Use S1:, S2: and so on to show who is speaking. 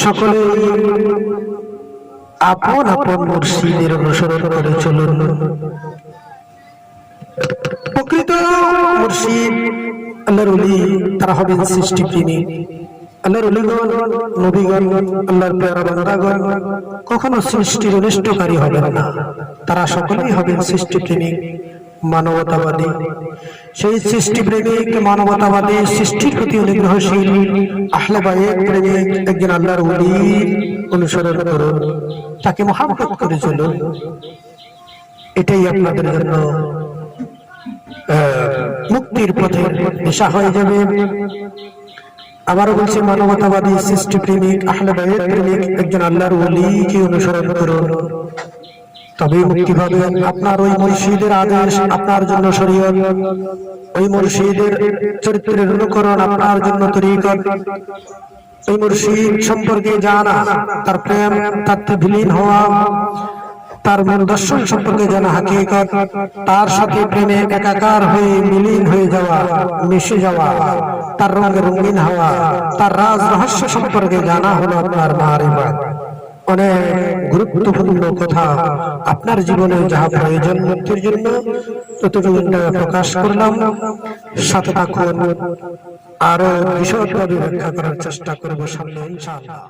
S1: সকলে আপন আপন মুর্শিদের অনুসরণ করে চলুন। প্রকৃত মুর্শিদ আল্লাহর ওলি তারা হবেন সৃষ্টিপ্রেমী। আল্লাহর ওলিগণ, নবীগণ, আল্লাহর প্যারা বান্দাগণ কখনো সৃষ্টির অনিষ্টকারী হবেন না। তারা সকলেই হবেন সৃষ্টিপ্রেমী, মানবতাবাদী। সেই সৃষ্টিপ্রেমিক, মানবতাবাদী, সৃষ্টির প্রতি অনুগ্রহশীল আহলে বায়েত প্রেমিক একজন আল্লাহর ওলি অনুসরণ করুন, তাকে মহব্বত করে চলুন। এটাই আপনাদের জন্য মুক্তির পথের দিশা হয়ে যাবে। আবারও বলছি, মানবতাবাদী, সৃষ্টিপ্রেমিক, আহলে বায়েত প্রেমিক একজন আল্লাহর ওলিকে অনুসরণ করুন, তবেই মুক্তি পাবে। আপনার ওই মুর্শিদের আদেশ আপনার জন্য শরীয়ত, ওই মুর্শিদের চরিত্রের অনুকরণ আপনার জন্য তরিকত। ওই মুর্শিদ সম্পর্কে জানা, তার প্রেম, তার বিলীন হওয়া, তার দর্শন সম্পর্কে জানা হাকিকত, তার সাথে প্রেমে একাকার হয়ে মিলিন হয়ে যাওয়া, মিশে যাওয়া, তার রঙে রঙিন হওয়া, তার রাজ রহস্য সম্পর্কে জানা হলো আপনার মারিফাত। অনেক গুরুত্বপূর্ণ কথা আপনার জীবনে যাহা প্রয়োজন মুক্তির জন্য ততটুকু প্রকাশ করলাম। সাথে থাকুন, আরো বিশদভাবে ব্যাখ্যা করার চেষ্টা করবো সামনে ইনশাআল্লাহ।